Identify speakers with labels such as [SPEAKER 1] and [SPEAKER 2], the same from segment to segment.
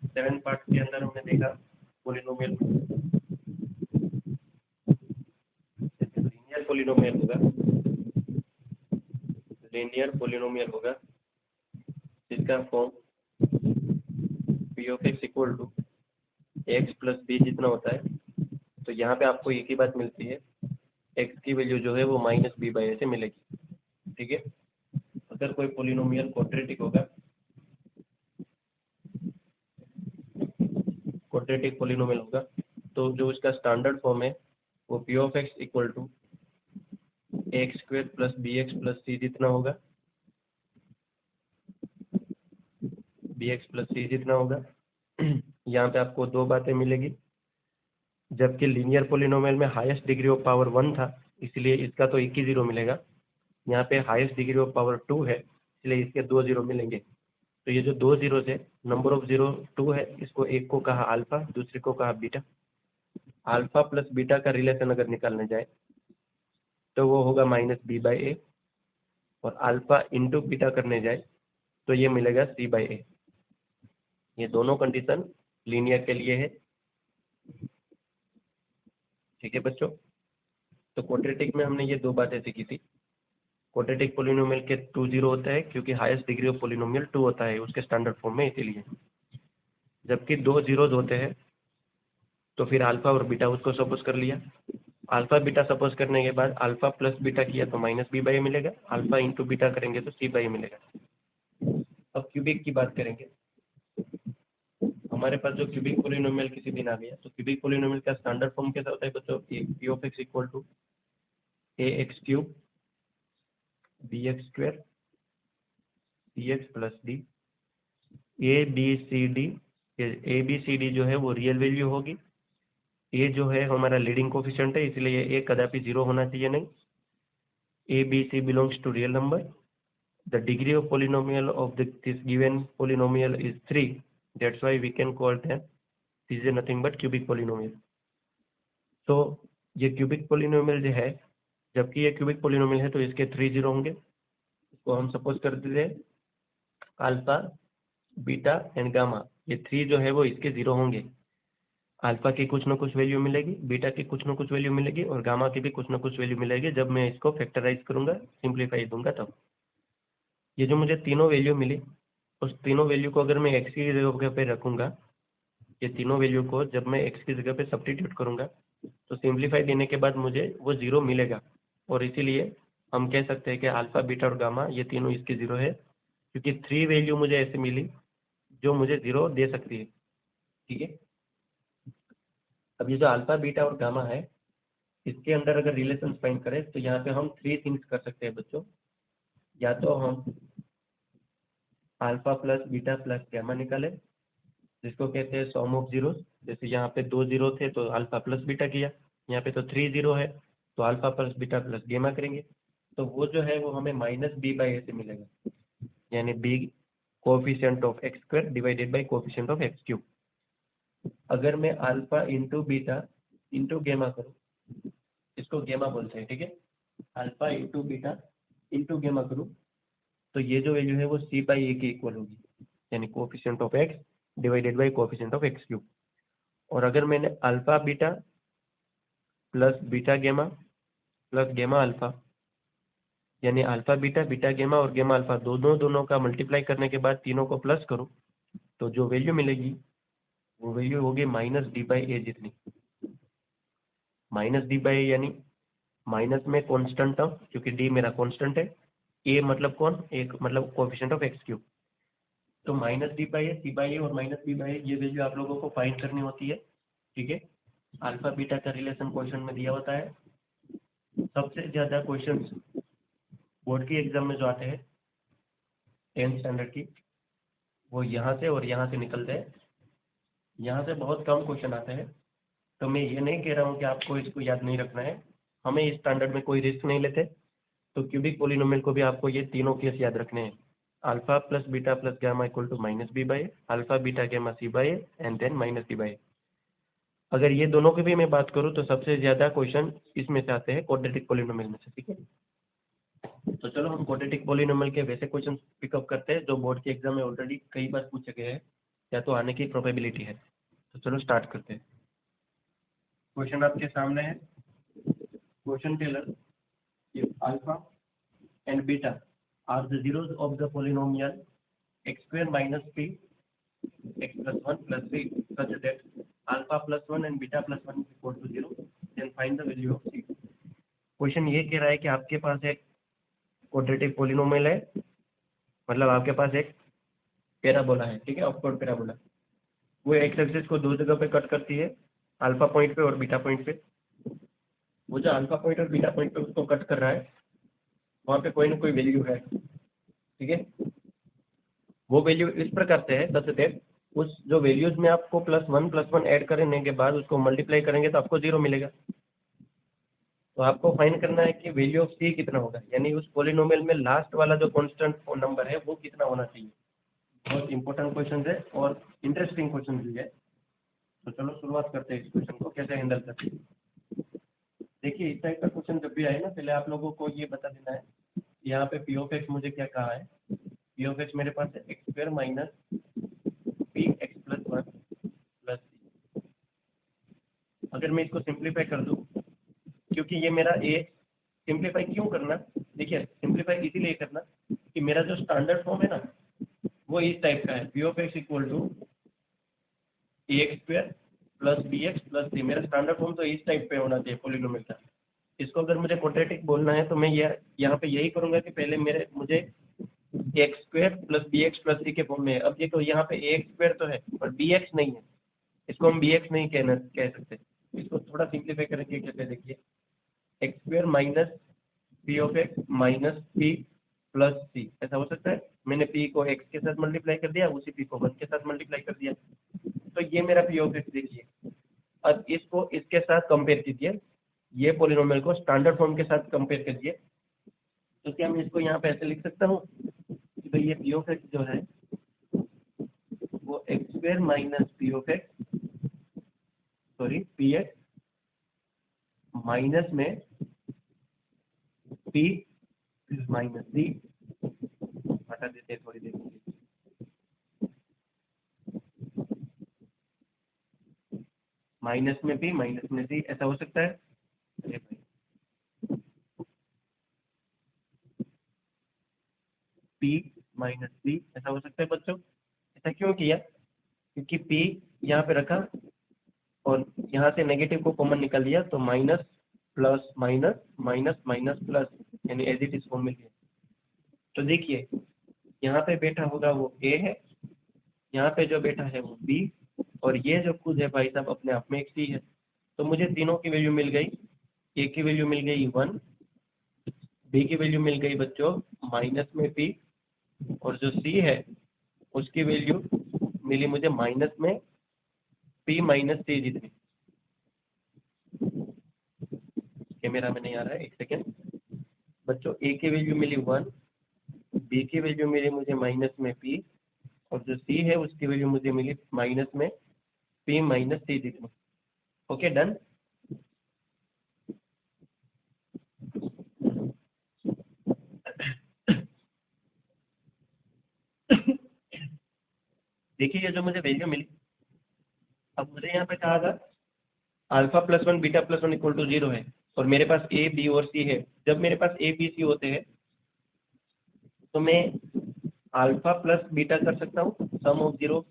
[SPEAKER 1] 7 part के अंदर हमने देखा पोलिनोमियल लीनियर पोलिनोमियल होगा, लीनियर पोलिनोमियल होगा जिसका form P of X equal to X plus B जितना होता है। तो यहाँ पे आपको एक ही बात मिलती है, एक्स की वैल्यू जो है वो माइनस बी बाई ए से मिलेगी। ठीक है, अगर कोई पोलिनोमियल क्वाड्रेटिक होगा, क्वाड्रेटिक पोलिनोमियल होगा, तो जो उसका स्टैंडर्ड फॉर्म है वो P of X equal to X square plus B X plus C जितना होगा, बी एक्स प्लस सी जितना होगा। यहाँ पे आपको दो बातें मिलेगी, जबकि लीनियर पोलिनोमियल में हाईएस्ट डिग्री ऑफ पावर 1 था, इसलिए इसका तो एक ही जीरो मिलेगा। यहाँ पे हाईएस्ट डिग्री ऑफ पावर 2 है, इसलिए इसके दो जीरो मिलेंगे। तो ये जो दो जीरो है, नंबर ऑफ जीरो 2 है, इसको एक को कहा अल्फा, दूसरे को कहा बीटा। अल्फा प्लस बीटा का रिलेशन अगर निकालने जाए तो वो होगा माइनस बी बाई ए, और अल्फा इंटू बीटा करने जाए तो ये मिलेगा सी बाई ए। ये दोनों कंडीशन लीनियर के लिए है। ठीक है बच्चों, तो क्वाड्रेटिक में हमने ये दो बातें सीखी थी। क्वाड्रेटिक पोलिनोमियल के 2 जीरो होता है क्योंकि हाईएस्ट डिग्री ऑफ पोलिनोमियल 2 होता है उसके स्टैंडर्ड फॉर्म में, इसीलिए। जबकि दो जीरोज होते हैं तो फिर अल्फा और बीटा उसको सपोज कर लिया। अल्फा बीटा सपोज करने के बाद अल्फा प्लस बीटा किया तो माइनस बी बाई मिलेगा, अल्फा इंटू बीटा करेंगे तो सी बाई मिलेगा। अब क्यूबिक की बात करेंगे। हमारे पास जो क्यूबिक पोलिनोमियल किसी दिन आ गया, तो क्यूबिक पोलिनोमियल का स्टैंडर्ड फॉर्म कैसा होता है बच्चों? P of X equal to A X cube B X square C X plus D. A B C D जो है वो रियल वैल्यू होगी। ए जो है हमारा लीडिंग कोफिशिएंट है, इसलिए ए कदापि जीरो होना चाहिए नहीं। A B C belongs to real number. The degree of polynomial of this given polynomial is 3. That's why we can call them, this is nothing but cubic polynomial. तो ये cubic polynomial जो है, जबकि ये cubic polynomial है तो इसके 3 zero होंगे। इसको हम सपोज कर देते हैं अल्फा बीटा एंड गामा, ये 3 जो है वो इसके जीरो होंगे। अल्फा की कुछ ना कुछ वैल्यू मिलेगी, बीटा की कुछ ना कुछ वैल्यू मिलेगी, और गामा की भी कुछ ना कुछ वैल्यू मिलेगी जब मैं इसको फैक्टराइज करूंगा, सिंप्लीफाई दूंगा तब। ये जो मुझे तीनों वैल्यू मिली, उस तीनों वैल्यू को अगर मैं एक्स की जगह पे रखूंगा, ये तीनों वैल्यू को जब मैं एक्स की जगह पे सब्स्टिट्यूट करूंगा तो सिंप्लीफाई देने के बाद मुझे वो जीरो मिलेगा। और इसीलिए हम कह सकते हैं कि अल्फा बीटा और गामा ये तीनों इसके जीरो है, क्योंकि 3 वैल्यू मुझे ऐसे मिली जो मुझे जीरो दे सकती है। ठीक है, अब ये जो अल्फा बीटा और गामा है, इसके अंदर अगर रिलेशन फाइंड करें तो यहाँ पे हम 3 थिंग्स कर सकते हैं बच्चों। या तो हम alpha plus beta plus gamma निकालें, जिसको कहते हैं सम ऑफ जीरो। जैसे यहाँ पे 2 जीरो थे तो अल्फा प्लस बीटा किया, यहाँ पे तो 3 जीरो है तो अल्फा प्लस बीटा प्लस गेमा करेंगे, तो वो जो है वो हमें माइनस बी बाई ए से मिलेगा, यानी B coefficient of X square divided by coefficient of X cube. अगर मैं अल्फा इंटू बीटा इंटू गेमा करूँ, इसको गेमा बोलते हैं, ठीक है, अल्फा इंटू बीटा इंटू गेमा करूँ तो ये जो वैल्यू है वो सी बाई ए के इक्वल होगी, यानी coefficient of x divided by coefficient of X cube. और अगर मैंने अल्फा बीटा प्लस बीटा गेमा प्लस गेमा अल्फा, यानी अल्फा बीटा बीटा गेमा और गेमा अल्फा दोनों का मल्टीप्लाई करने के बाद तीनों को प्लस करूं तो जो वैल्यू मिलेगी वो वैल्यू होगी माइनस डी बाई ए जितनी। माइनस डी बाई ए यानी माइनस में कॉन्स्टेंट टर्म, क्योंकि डी मेरा कॉन्स्टेंट है, ए मतलब कौन, एक मतलब कोफिशिएंट ऑफ एक्स क्यूब। तो minus D by A, C by A और माइनस बी बाई ए ये वैल्यू आप लोगों को फाइंड करनी होती है। ठीक है, अल्फा बीटा का रिलेशन क्वेश्चन में दिया होता है। सबसे ज़्यादा क्वेश्चन बोर्ड की एग्जाम में जो आते हैं 10th स्टैंडर्ड की, वो यहाँ से और यहाँ से निकलते हैं। यहाँ से बहुत कम क्वेश्चन आते हैं, तो मैं ये नहीं कह रहा हूँ कि आपको इसको याद नहीं रखना है, हमें इस स्टैंडर्ड में कोई रिस्क नहीं लेते। तो क्यूबिक पोलिनोमियल को भी आपको ये तीनों केस याद रखने हैं, alpha plus beta plus gamma equal to minus B by, alpha beta gamma C by and then minus D by. अगर ये दोनों की भी मैं बात करूँ तो सबसे ज़्यादा क्वेश्चन इसमें से आते हैं क्वाड्रेटिक पोलिनोमियल में से। ठीक है, तो चलो हम क्वाड्रेटिक पोलिनोमियल के वैसे क्वेश्चन पिकअप करते हैं जो बोर्ड के एग्जाम में ऑलरेडी कई बार पूछे गए हैं। या तो आने की प्रोबेबिलिटी है। तो चलो स्टार्ट करते हैं। क्वेश्चन आपके सामने है। Question teller if alpha and beta are the zeros of the polynomial x square minus p x plus 1 plus 3 such that alpha plus 1 and beta plus 1 is equal to 0, then find the value of c। Question ये कह रहा है कि आपके पास एक quadratic polynomial है, मतलब आपके पास एक पैराबोला है, ठीक है, ऑफकोर्ड पैराबोला। वो एक्स एक्सिस को दो जगह पे कट करती है, अल्फा पॉइंट पे और बीटा पॉइंट पे। वो जो अल्फा पॉइंट और बीटा पॉइंट पे उसको कट कर रहा है, वहाँ पे कोई ना कोई वैल्यू है, ठीक है। वो वैल्यू इस प्रकार से है सच दैट उस जो वैल्यूज में आपको +1 ऐड करने के बाद उसको मल्टीप्लाई करेंगे तो आपको 0 मिलेगा। तो आपको फाइंड करना है कि वैल्यू ऑफ सी कितना होगा, यानी उस पोलिनोमियल में लास्ट वाला जो कांस्टेंट नंबर है वो कितना होना चाहिए। बहुत इंपॉर्टेंट क्वेश्चन है और इंटरेस्टिंग क्वेश्चन भी है। तो चलो शुरुआत करते हैं इस क्वेश्चन को कैसे हैंडल करते हैं। देखिए इस टाइप का क्वेश्चन जब भी आए ना, पहले आप लोगों को ये बता देना है यहाँ पे पी ऑफ एक्स मुझे क्या कहा है। पी ऑफ एक्स मेरे पास है X square minus P X plus 1 plus C. अगर मैं इसको सिंप्लीफाई कर दूँ, क्योंकि ये मेरा ए, सिंप्लीफाई क्यों करना, देखिए सिंप्लीफाई इसीलिए करना कि मेरा जो स्टैंडर्ड फॉर्म है ना वो इस टाइप का है, P of X equal to A X square plus B X plus C. मेरा स्टैंडर्ड फॉर्म तो इस टाइप पे होना चाहिए पोलिनोमियल का। इसको अगर मुझे क्वाड्रेटिक बोलना है तो मैं यहाँ पे यही करूँगा कि पहले मुझे X square plus B X plus C के फॉर्म में है। अब देखो यहाँ पे ए एक्स स्क्वायर तो है पर बी एक्स नहीं है, इसको हम बी एक्स नहीं कह सकते। इसको थोड़ा सिंप्लीफाई करेंगे कैसे, देखिए X square minus P of X minus P plus C, ऐसा हो सकता है। मैंने पी को एक्स के साथ मल्टीप्लाई कर दिया, उसी पी को 1 के साथ मल्टीप्लाई कर दिया, तो ये मेरा पी ऑफ एक्स देखिए। अब इसको इसके साथ कंपेयर कीजिए, ये पोलिनोमियल को स्टैंडर्ड फॉर्म के साथ कंपेयर कीजिए। तो क्या मैं इसको यहाँ पे ऐसे लिख सकता हूँ कि भाई ये पी ऑफ एक्स जो है वो x square minus P of x, sorry P x minus में पी माइनस सी, हटा देते हैं थोड़ी देर के लिए, माइनस में पी माइनस में सी, ऐसा हो सकता है। अरे भाई पी माइनस सी ऐसा हो सकता है बच्चों। ऐसा क्यों किया, क्योंकि पी यहाँ पे रखा और यहाँ से नेगेटिव को कॉमन निकाल दिया, तो minus plus minus minus minus plus, यानी एज इट इज फॉर्म मिल गया। तो देखिए यहाँ पे बैठा होगा वो ए है, यहाँ पे जो बैठा है वो बी, और ये जो खुद है भाई साहब अपने आप में एक सी है। तो मुझे तीनों की वैल्यू मिल गई। ए की वैल्यू मिल गई 1, बी की वैल्यू मिल गई बच्चों माइनस में पी, और जो सी है उसकी वैल्यू मिली मुझे माइनस में पी माइनस सी जितनी। कैमरा में नहीं आ रहा है, एक सेकेंड बच्चों। ए की वैल्यू मिली 1, बी की वैल्यू मिली मुझे माइनस में पी, और जो सी है उसकी वैल्यू मुझे मिली माइनस में पी माइनस सी जितनी। Okay done. देखिए ये जो मुझे वैल्यू मिली, अब मुझे यहाँ पे कहा था alpha plus 1 beta plus 1 equal to 0 है, और मेरे पास ए बी और सी है। जब मेरे पास ए बी सी होते हैं तो मैं अल्फा प्लस बीटा कर सकता हूँ, सम ऑफ 0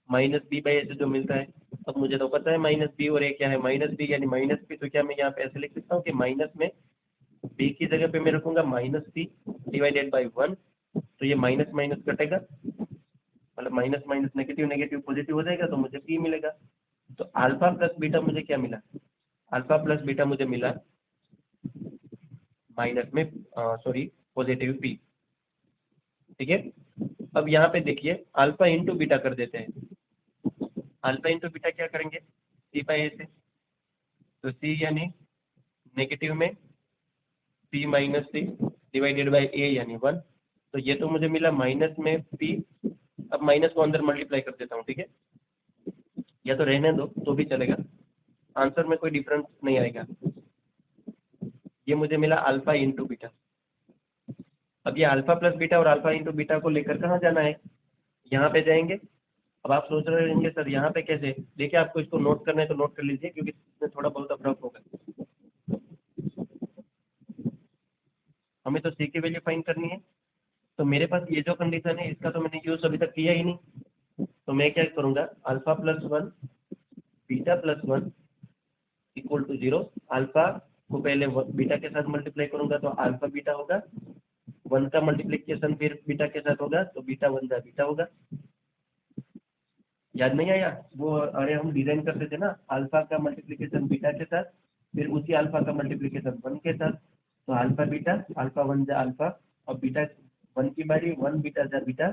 [SPEAKER 1] माइनस बी बाई ऐसे जो मिलता है। अब मुझे तो पता है माइनस बी और ए क्या है, माइनस बी यानी माइनस बी, तो क्या मैं यहाँ पे ऐसे लिख सकता हूँ कि माइनस में बी की जगह पे मैं रखूँगा माइनस सी डिवाइडेड बाई 1, तो ये माइनस माइनस कटेगा, मतलब minus minus negative negative positive हो जाएगा, तो मुझे पी मिलेगा। तो अल्फा प्लस बीटा मुझे क्या मिला, अल्फा प्लस बीटा मुझे मिला माइनस में सॉरी पॉजिटिव पी, ठीक है। अब यहाँ पे देखिए अल्फा इंटू बीटा कर देते हैं। अल्फा इंटू बीटा क्या करेंगे, सी बाई ए से, तो सी यानी नेगेटिव में P minus C divided by A यानी 1, तो ये तो मुझे मिला माइनस में पी। अब माइनस को अंदर मल्टीप्लाई कर देता हूँ, ठीक है, या तो रहने दो तो भी चलेगा, आंसर में कोई डिफरेंस नहीं आएगा। ये मुझे मिला अल्फा इंटू बीटा। अब ये अल्फा प्लस बीटा और अल्फा इंटू बीटा को लेकर कहाँ जाना है, यहाँ पे जाएंगे, अब आप सोच रहे होंगे सर यहाँ पे कैसे, देखिए आपको इसको नोट करना है तो नोट कर लीजिए क्योंकि इसमें थोड़ा बहुत अप्रोक्स होगा। हमें तो सी की वैल्यू फाइंड करनी है, तो मेरे पास ये जो कंडीशन है इसका तो मैंने यूज़ अभी तक किया ही नहीं। तो मैं क्या करूँगा, alpha plus one beta plus one equal to zero. Alpha को पहले बीटा के साथ मल्टीप्लाई करूँगा तो अल्फा बीटा होगा, वन का मल्टीप्लिकेशन फिर बीटा के साथ होगा तो बीटा वन जा बीटा होगा। याद नहीं आया वो, अरे हम डिजाइन करते थे ना, अल्फा का मल्टीप्लिकेशन बीटा के साथ फिर उसी अल्फा का मल्टीप्लिकेशन वन के साथ, तो अल्फा बीटा, अल्फा वन जा अल्फा, और बीटा वन की बारी, वन बीटा जा बीटा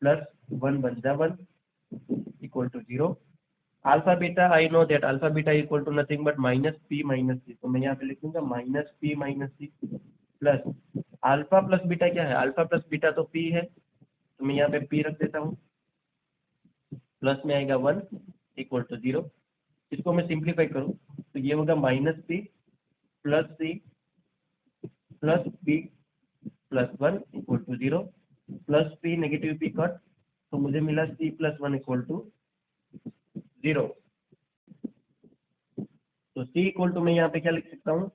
[SPEAKER 1] प्लस वन वन जा one equal to zero. Alpha beta I know that alpha beta equal to nothing but minus P minus C, तो मैं यहाँ पे लिख दूंगा minus P minus C plus alpha plus beta क्या है, alpha plus beta तो पी है, तो मैं यहाँ पे पी रख देता हूँ, प्लस में आएगा वन इक्वल टू जीरो। इसको मैं सिंप्लीफाई करूँ तो ये होगा minus P plus C plus P plus one equal to zero, plus P negative P cut, तो मुझे मिला C plus one equal to zero. तो सी इक्वल टू मैं यहाँ पे क्या लिख सकता हूँ,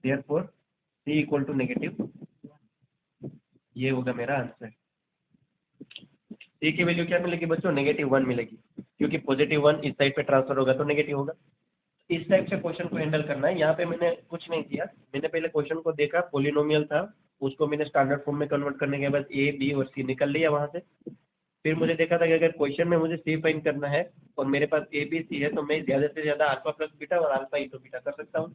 [SPEAKER 1] therefore C equal to negative, ये होगा मेरा आंसर। सी की वैल्यू क्या मिलेगी बच्चों, नेगेटिव वन मिलेगी, क्योंकि पॉजिटिव वन इस साइड पे ट्रांसफर होगा तो नेगेटिव होगा। इस टाइप से क्वेश्चन को हैंडल करना है। यहाँ पे मैंने कुछ नहीं किया, मैंने पहले क्वेश्चन को देखा, पॉलिनोमियल था, उसको मैंने स्टैंडर्ड फॉर्म में कन्वर्ट करने के बाद ए बी और सी निकल लिया वहाँ से। फिर मुझे देखा था कि अगर क्वेश्चन में मुझे सी फाइंड करना है और मेरे पास ए बी सी है तो मैं ज़्यादा से ज़्यादा अल्फा प्लस बीटा और अल्फा इंटू बीटा कर सकता हूँ।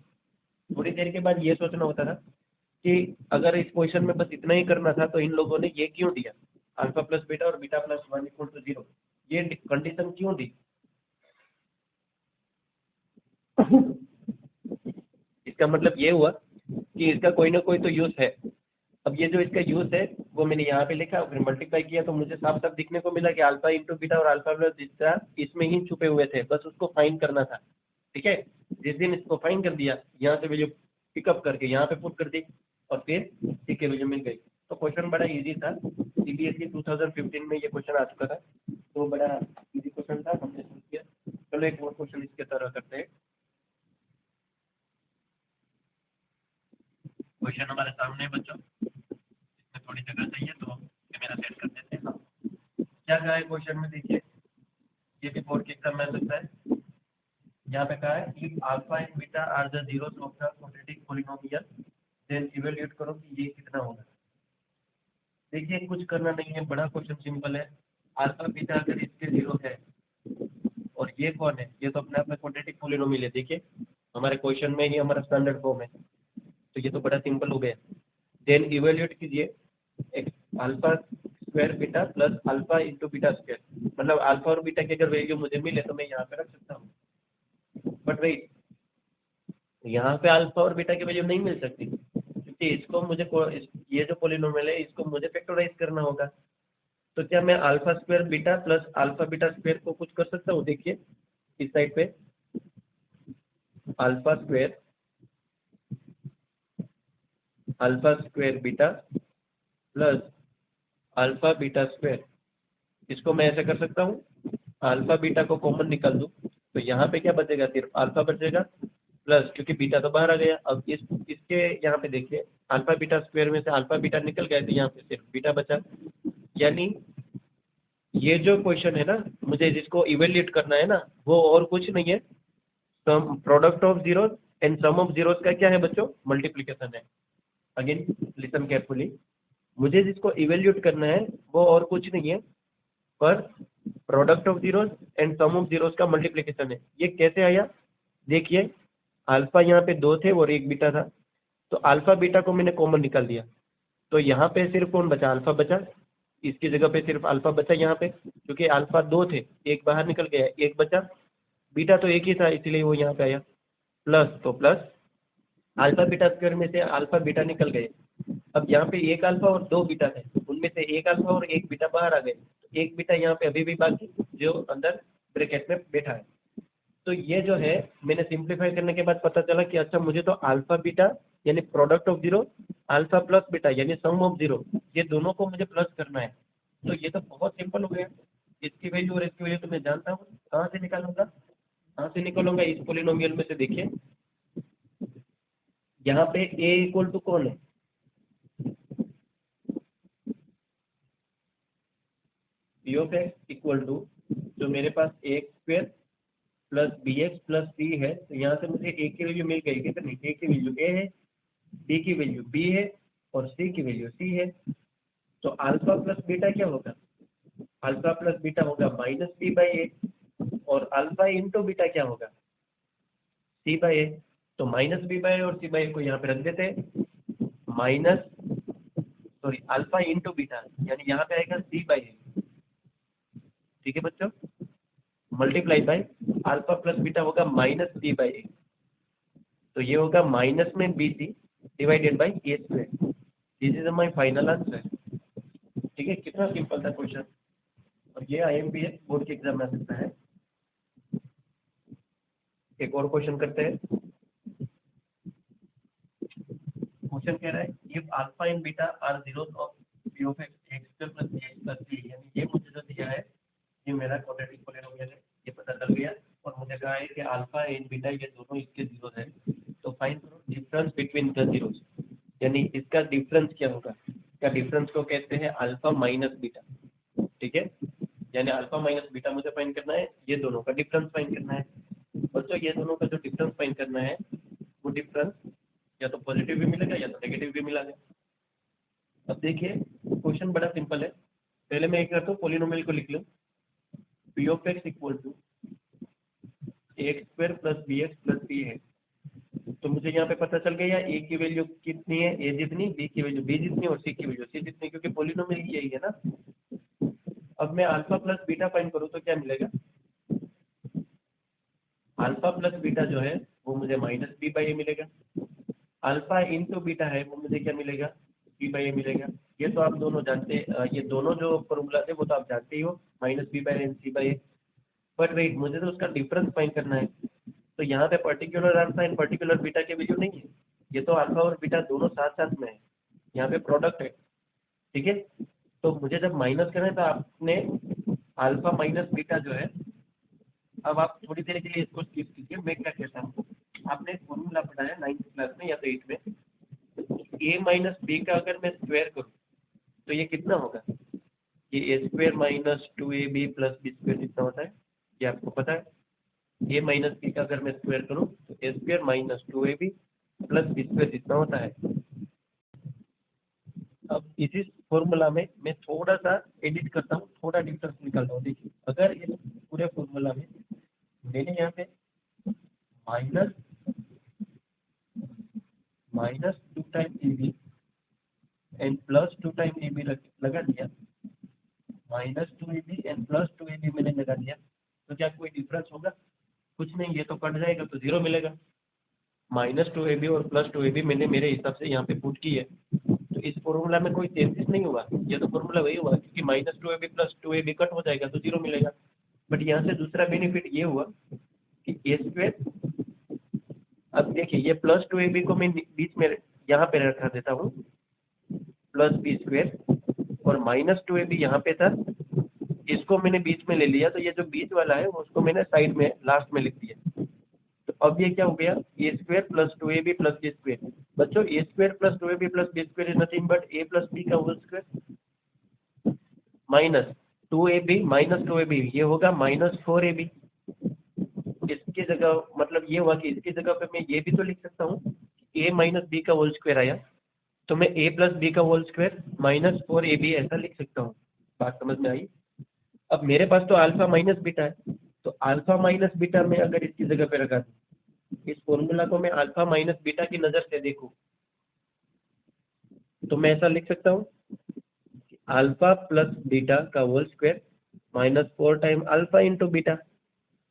[SPEAKER 1] थोड़ी देर के बाद ये सोचना होता था कि अगर इस क्वेश्चन में बस इतना ही करना था तो इन लोगों ने ये क्यों दिया, अल्फा प्लस बीटा और beta plus one equal to zero, ये कंडीशन क्यों दी। इसका मतलब ये हुआ कि इसका कोई ना कोई तो यूज़ है। अब ये जो इसका यूज़ है वो मैंने यहाँ पे लिखा, फिर मल्टीप्लाई किया तो मुझे साफ साफ दिखने को मिला कि अल्फा इंटू बीटा और अल्फा प्लस बीटा इसमें ही छुपे हुए थे, बस उसको फाइंड करना था। ठीक है, जिस दिन इसको फाइंड कर दिया, यहाँ से वैल्यू पिकअप करके यहाँ पे पुट कर दी और फिर ठीक है वैल्यू मिल गई। तो क्वेश्चन बड़ा इजी था, CBSE 2015 में ये क्वेश्चन आ चुका था, तो बड़ा इजी क्वेश्चन था, हमने सोच किया। चलो एक और क्वेश्चन इसके तरह करते हैं। क्वेश्चन हमारे सामने है बच्चों, इसमें थोड़ी जगह चाहिए तो कैमरा सेट कर देते हैं। हाँ, क्या कहा है क्वेश्चन में, देखिए ये भी बोर्ड के एग्जाम में आ सकता है। यहाँ पे कहा है if alpha and beta are the zeros of the quadratic polynomial then evaluate करो कि ये कितना होगा। देखिए कुछ करना नहीं है, बड़ा क्वेश्चन सिंपल है। अल्फा बीटा अगर इसके जीरो है और ये कौन है, ये तो अपने आप में क्वाड्रेटिक पॉलिनोमियल है। देखिए हमारे क्वेश्चन में ही हमारा स्टैंडर्ड फॉर्म है, तो ये तो बड़ा सिंपल हो गया। देन इवैल्यूएट कीजिए alpha square beta plus alpha into beta square, मतलब अल्फा और बीटा की अगर वैल्यू मुझे मिले तो मैं यहाँ पे रख सकता हूँ। बट वेट, यहाँ पे अल्फा और बीटा की वैल्यू नहीं मिल सकती क्योंकि इसको मुझे ये जो पॉलिनोमियल है इसको मुझे फैक्टराइज करना होगा। तो क्या मैं alpha square beta plus alpha beta square को कुछ कर सकता हूँ, देखिए इस साइड पे alpha square beta plus alpha beta square, इसको मैं ऐसे कर सकता हूँ, अल्फा बीटा को कॉमन निकाल दूँ तो यहाँ पे क्या बचेगा, सिर्फ अल्फा बचेगा प्लस, क्योंकि बीटा तो बाहर आ गया। अब इसके यहाँ पे देखिए अल्फा बीटा स्क्वायर में से अल्फा बीटा निकल गया तो यहाँ पे सिर्फ बीटा बचा। यानी ये जो क्वेश्चन है ना, मुझे जिसको इवेल्यूएट करना है ना, वो और कुछ नहीं है, sum product of zeros and sum of zeros का क्या है बच्चों, मल्टीप्लिकेशन है। अगेन लिसन केयरफुली, मुझे जिसको इवेल्यूएट करना है वो और कुछ नहीं है पर product of zeros and sum of zeros का मल्टीप्लिकेशन है। ये कैसे आया, देखिए अल्फा यहाँ पे दो थे और एक बीटा था, तो अल्फा बीटा को मैंने कॉमन निकाल दिया, तो यहाँ पे सिर्फ कौन बचा, अल्फा बचा। इसकी जगह पे सिर्फ अल्फा बचा यहाँ पे, क्योंकि अल्फा दो थे, एक बाहर निकल गया, एक बचा। बीटा तो एक ही था इसलिए वो यहाँ पे आया, प्लस तो प्लस अल्फा बीटा स्क्वायर में से अल्फा बीटा निकल गए। अब यहाँ पे एक अल्फा और दो बीटा थे, उनमें से एक अल्फा और एक बीटा बाहर आ गए, एक बीटा यहाँ पे अभी भी बाकी जो अंदर ब्रैकेट में बैठा है। तो ये जो है मैंने सिंप्लीफाई करने के बाद पता चला कि अच्छा मुझे तो अल्फा बीटा यानी product of zero, alpha plus beta यानी सम ऑफ जीरो, ये दोनों को मुझे प्लस करना है। तो ये तो बहुत सिंपल हो गया, इसकी वैल्यू और इसकी वैल्यू तो मैं जानता हूँ, कहाँ से निकालूंगा इस पोलिनोमियल में से। देखिए यहाँ पे a इक्वल टू कौन है, P of X equal to जो मेरे पास A square plus B X plus C है, तो यहाँ से मुझे ए की वैल्यू मिल गई कितनी, ए की वैल्यू ए है, बी की वैल्यू बी है और सी की वैल्यू सी है। तो अल्फा प्लस बीटा क्या होगा, अल्फा प्लस बीटा होगा माइनस बी बाई ए, और अल्फा इंटू बीटा क्या होगा, सी बाई ए। तो माइनस बी बाई और सी बाई को यहाँ पे रख देते हैं, minus sorry alpha into beta, यानी यहाँ पे आएगा सी बाई ए। ठीक है बच्चों, multiply by alpha plus beta होगा माइनस सी बाई ए, तो ये होगा माइनस में B C divided by A square. This is my final answer. ठीक है, कितना सिंपल था क्वेश्चन, और ये IMPS बोर्ड के एग्जाम में आ सकता है। एक और क्वेश्चन करते हैं। क्वेश्चन कह रहा है if alpha and beta are zeros of P of X X square plus B X plus C, यानी ये मुझे जो दिया है ये मेरा क्वाड्रेटिक पोलिनोमियल है, ये पता चल गया। और मुझे कहा है कि अल्फा एंड बीटा ये दोनों इसके जीरो है, तो फाइंड करो डिफरेंस बिटवीन द जीरोस, यानी इसका डिफरेंस क्या होगा। इसका डिफरेंस को कहते हैं अल्फा माइनस बीटा। ठीक है, यानी अल्फा माइनस बीटा मुझे फाइंड करना है, ये दोनों का डिफरेंस फाइंड करना है। बच्चों ये दोनों का जो डिफरेंस फाइंड करना है वो डिफरेंस या तो पॉजिटिव भी मिलेगा या तो नेगेटिव भी मिलेगा। अब देखिए क्वेश्चन बड़ा सिंपल है। पहले मैं एक करता हूँ पोलिनोमियल को लिख लूँ, P of X equal to X square plus B X plus C है। तो मुझे यहाँ पे पता चल गया ए की वैल्यू कितनी है, ए जितनी, बी की वैल्यू बी जितनी और सी की वैल्यू सी जितनी, क्योंकि पोलिनोमियल यही है ना। अब मैं अल्फा प्लस बीटा फाइंड करूँ तो क्या मिलेगा, अल्फा प्लस बीटा जो है वो मुझे माइनस बी बाई ए मिलेगा, अल्फा इंटू बीटा है वो मुझे क्या मिलेगा, बी बाई ए मिलेगा। ये तो आप दोनों जानते हैं, ये दोनों जो फॉर्मूला थे वो तो आप जानते ही हो, minus B by A C by A. But wait, मुझे तो उसका डिफरेंस फाइंड करना है। तो यहाँ पे particular alpha and particular beta की वैल्यू नहीं है, ये तो अल्फा और बीटा दोनों साथ साथ में है, यहाँ पे प्रोडक्ट है। ठीक है, तो मुझे जब माइनस करना है तो आपने अल्फा माइनस बीटा जो है, अब आप थोड़ी देर के लिए इसको स्किप कीजिए, मैं क्या कहता हूँ, आपने फॉर्मूला पढ़ा है 9th क्लास में या तो 8th में, ए माइनस बी का अगर मैं स्क्वायर करूँ तो ये कितना होगा, ये A square minus 2ab plus B square कितना होता है, ये आपको पता है। ए माइनस बी का अगर मैं स्क्वायर करूँ तो A square minus 2ab plus B square कितना होता है। अब इसी फॉर्मूला में मैं थोड़ा सा एडिट करता हूँ, थोड़ा डिफरेंस निकालता हूँ। देखिए अगर इस पूरे फॉर्मूला में मैंने यहाँ पे minus minus 2 time A B and plus 2 time A B लगा दिया, minus 2ab and plus 2ab मैंने लगा दिया, तो क्या कोई डिफरेंस होगा, कुछ नहीं, ये तो कट जाएगा तो जीरो मिलेगा। माइनस 2ab और प्लस 2ab मैंने मेरे हिसाब से यहाँ पे पुट की है, तो इस फॉर्मूला में कोई चेंजेस नहीं हुआ, ये तो फॉर्मूला वही हुआ, क्योंकि minus 2ab plus 2ab cut हो जाएगा तो जीरो मिलेगा। बट यहाँ से दूसरा बेनिफिट ये हुआ कि ए स्क्वायर, अब देखिए ये प्लस 2ab को मैं बीच में यहाँ पे रखा देता हूँ, प्लस बी स्क्वायर, और माइनस 2ab यहाँ पे था, इसको मैंने बीच में ले लिया, तो ये जो बीच वाला है उसको मैंने साइड में लास्ट में लिख दिया। तो अब ये क्या हो गया, A square plus 2ab plus B square. बच्चों A square plus 2ab plus B square is nothing but A plus B का whole square, minus 2ab minus 2ab ये होगा माइनस 4ab। इसकी जगह मतलब ये हुआ कि इसकी जगह पे मैं ये भी तो लिख सकता हूँ, a माइनस बी का होल स्क्वायर आया, तो मैं a प्लस बी का होल स्क्वायर माइनस 4ab ऐसा लिख सकता हूँ। बात समझ में आई। अब मेरे पास तो अल्फा माइनस बीटा है, तो अल्फा माइनस बीटा में अगर इसकी जगह पे रखा दूँ, इस फॉर्मूला को मैं अल्फा माइनस बीटा की नज़र से देखूँ तो मैं ऐसा लिख सकता हूँ कि अल्फा प्लस बीटा का whole square minus 4 time alpha into beta.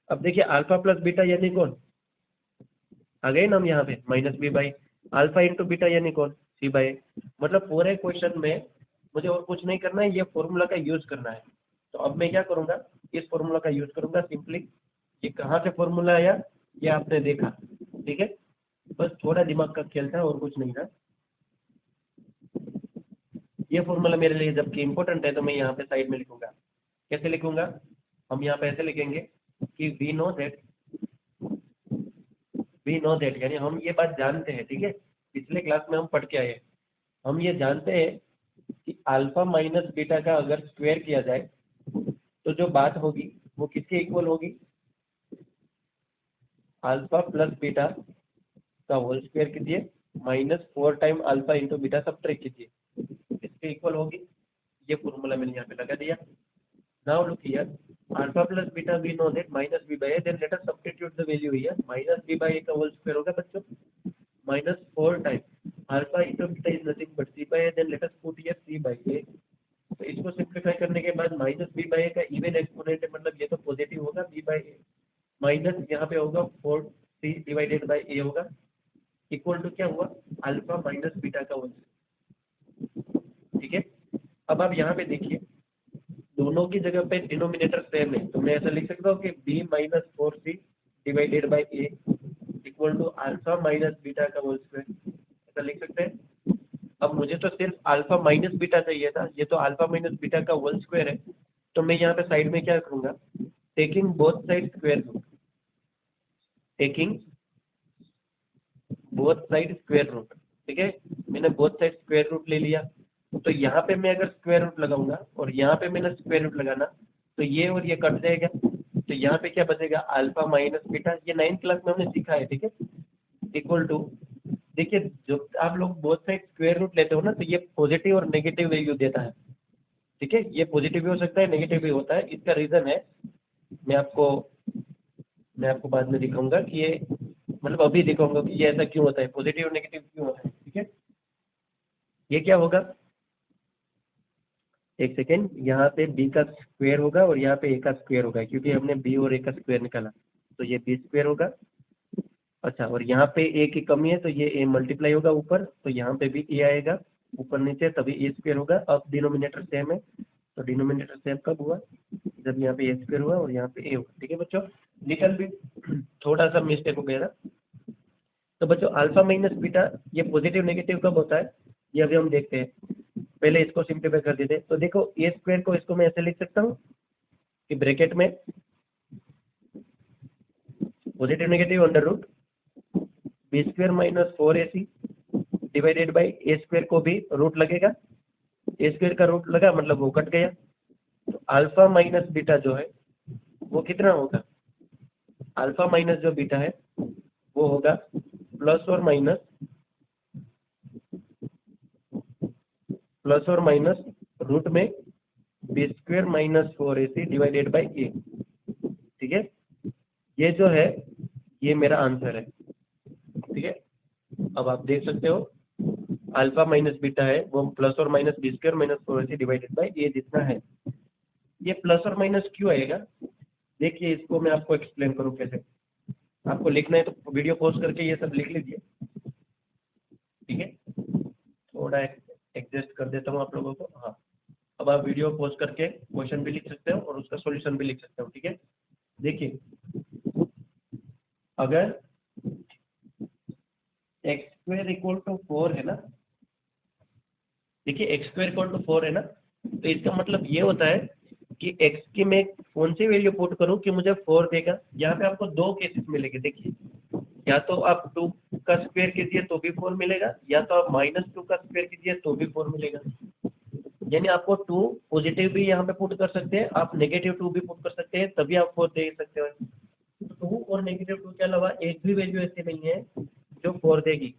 [SPEAKER 1] अब देखिए अल्फा प्लस बीटा यानी कौन, आ गए ना हम यहाँ पे, minus B by alpha into beta यानी कौन, सी बाई। मतलब पूरे क्वेश्चन में मुझे और कुछ नहीं करना है, ये फॉर्मूला का यूज़ करना है। तो अब मैं क्या करूँगा, इस फॉर्मूला का यूज़ करूँगा सिंपली। ये कहाँ से फॉर्मूला आया ये आपने देखा, ठीक है, बस थोड़ा दिमाग का खेल था और कुछ नहीं था। ये फॉर्मूला मेरे लिए जबकि इम्पोर्टेंट है तो मैं यहाँ पे साइड में लिखूंगा। कैसे लिखूंगा, हम यहाँ पे ऐसे लिखेंगे कि वी नो दैट यानी हम ये बात जानते हैं, ठीक है, पिछले क्लास में हम पढ़ के आए हैं, हम ये जानते हैं कि अल्फा माइनस बीटा का अगर स्क्वायर किया जाए तो जो बात होगी वो किसके इक्वल होगी, अल्फा प्लस बीटा का होल स्क्वायर कीजिए -4 time alpha into beta subtract कीजिए, इसके इक्वल होगी। ये फॉर्मूला मैंने यहाँ पे लगा दिया। Now look here, alpha plus beta we know that minus B by A, then let us substitute the value here, minus B by A का होल स्क्वायर होगा बच्चों -4 time alpha into beta is nothing but C by A, then let us put here C by A. तो इसको simplify करने के बाद minus B by A का even exponent है, मतलब ये तो पॉजिटिव होगा, बी बाई ए माइनस यहाँ पे होगा 4 सी डिवाइडेड बाई ए होगा, इक्वल टू क्या हुआ, अल्फा माइनस बीटा का होल स्क्वायर, ठीक है। अब आप यहाँ पे देखिए दोनों की जगह पे डिनोमिनेटर सेम है, तो मैं ऐसा लिख सकता हूँ कि B minus 4 C divided by A equal to alpha minus beta का होल स्क्वायर, ऐसा लिख सकते हैं। अब मुझे तो सिर्फ अल्फा माइनस बीटा चाहिए था, ये तो अल्फा माइनस बीटा का होल स्क्वायर है, तो मैं यहाँ पे साइड में क्या करूँगा, taking both side square root, taking both side square root, ठीक है, मैंने बोथ साइड स्क्वायर रूट ले लिया। तो यहाँ पे मैं अगर स्क्वायर रूट लगाऊंगा और यहाँ पे मैंने स्क्वायर रूट लगाना, तो ये और ये कट जाएगा, तो यहाँ पे क्या बचेगा, अल्फा माइनस बीटा, ये 9th क्लास में हमने सीखा है, ठीक है, इक्वल टू, देखिए जो आप लोग बोथ साइड स्क्वायर रूट लेते हो ना, तो ये पॉजिटिव और नेगेटिव वैल्यू देता है, ठीक है, ये पॉजिटिव भी हो सकता है नेगेटिव भी होता है। इसका रीज़न है मैं आपको बाद में दिखाऊंगा कि ये, मतलब अभी दिखाऊंगा कि ये ऐसा क्यों होता है, पॉजिटिव और नेगेटिव क्यों होता है, ठीक है। ये क्या होगा, एक सेकेंड, यहाँ पे बी का स्क्वायर होगा और यहाँ पे ए का स्क्वायर होगा, क्योंकि हमने बी और ए का स्क्वायर निकाला, तो ये बी स्क्वायर होगा। अच्छा, और यहाँ पे ए की कमी है तो ये ए मल्टीप्लाई होगा ऊपर, तो यहाँ पे भी ए आएगा ऊपर नीचे, तभी ए स्क्वायर होगा। अब डिनोमिनेटर सेम है, तो डिनोमिनेटर सेम कब हुआ, जब यहाँ पे ए स्क्वायर हुआ और यहाँ पे ए हुआ, ठीक है बच्चों। लिटिल भी थोड़ा सा मिस्टेक हो गया था। तो बच्चों अल्फा माइनस बीटा ये पॉजिटिव नेगेटिव कब होता है, ये अभी हम देखते हैं। पहले इसको सिंप्लीफाई कर देते हैं, तो देखो ए स्क्वायर को इसको मैं ऐसे लिख सकता हूँ कि ब्रैकेट में positive negative under root B square minus 4ac divided by A square को भी रूट लगेगा, ए स्क्वायर का रूट लगा मतलब वो कट गया, तो अल्फा माइनस बीटा जो है वो कितना होगा, अल्फा माइनस जो बीटा है वो होगा प्लस और माइनस रूट में B square minus 4ac divided by A, ठीक है। ये जो है ये मेरा आंसर है, ठीक है। अब आप देख सकते हो अल्फा माइनस बीटा है वो प्लस और minus B square minus 4ac divided by A जितना है। ये प्लस और माइनस क्यों आएगा, देखिए इसको मैं आपको एक्सप्लेन करूँ कैसे। आपको लिखना है तो वीडियो पॉज करके ये सब लिख लीजिए, ठीक है। थोड़ा एडजस्ट कर देता हूँ आप लोगों को, हाँ। अब आप वीडियो पॉज करके क्वेश्चन भी लिख सकते हो और उसका सॉल्यूशन भी लिख सकते हो, ठीक है। देखिए अगर एक्स स्क्वायर इक्वल टू 4 है ना, देखिए एक्स स्क्वायर इक्वल टू 4 है ना, तो इसका मतलब ये होता है कि एक्स की मैं कौन सी वैल्यू पुट करूं कि मुझे 4 देगा। यहाँ पे आपको दो केसेस मिलेंगे, देखिए या तो आप 2 का स्क्वायर कीजिए तो भी 4 मिलेगा, या तो आप -2 का स्क्वायर कीजिए तो भी 4 मिलेगा। यानी आपको 2 पॉजिटिव भी यहाँ पे पुट कर सकते हैं, आप नेगेटिव 2 भी पुट कर सकते हैं, तभी आप 4 दे सकते हो। तो 2 और -2 के अलावा एक भी वैल्यू ऐसी नहीं है जो 4 देगी।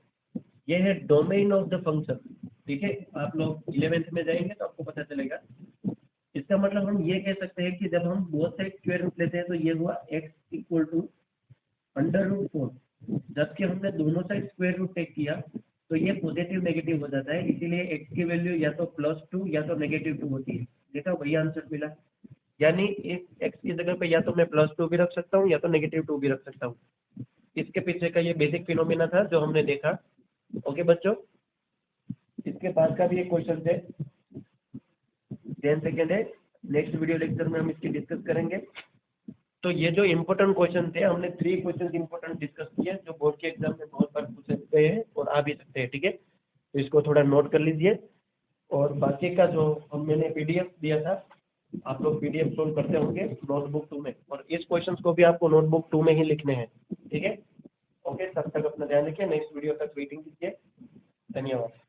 [SPEAKER 1] ये है डोमेन ऑफ द फंक्शन, ठीक है। आप लोग 11th में जाएंगे तो आपको पता चलेगा। इसका मतलब हम ये कह सकते हैं कि जब हम बोथ साइड स्क्वायर रूट लेते हैं तो ये हुआ x इक्वल टू √4, जबकि हमने दोनों साइड स्क्वायर रूट टेक किया तो ये पॉजिटिव नेगेटिव हो जाता है, इसीलिए x की वैल्यू या तो +2 या तो -2 होती है। देखा, वही आंसर मिला। यानी इस x की जगह पे या तो मैं +2 भी रख सकता हूँ या तो -2 भी रख सकता हूँ। इसके पीछे का ये बेसिक फिनोमेना था जो हमने देखा। ओके बच्चों, इसके बाद का भी एक क्वेश्चन थे, 10 सेकेंड है, नेक्स्ट वीडियो लेक्चर में हम इसकी डिस्कस करेंगे। तो ये जो इम्पोर्टेंट क्वेश्चन थे, हमने 3 क्वेश्चन इम्पोर्टेंट डिस्कस किए जो बोर्ड के एग्जाम में बहुत बार पूछे गए हैं और आ भी सकते हैं, ठीक है। तो इसको थोड़ा नोट कर लीजिए। और बाकी का जो मैंने PDF दिया था आप लोग PDF सोल्व करते होंगे नोटबुक 2 में, और इस क्वेश्चंस को भी आपको नोटबुक 2 में ही लिखने हैं, ठीक है। ओके, तब तक अपना ध्यान रखिए, नेक्स्ट वीडियो तक वेटिंग कीजिए। धन्यवाद।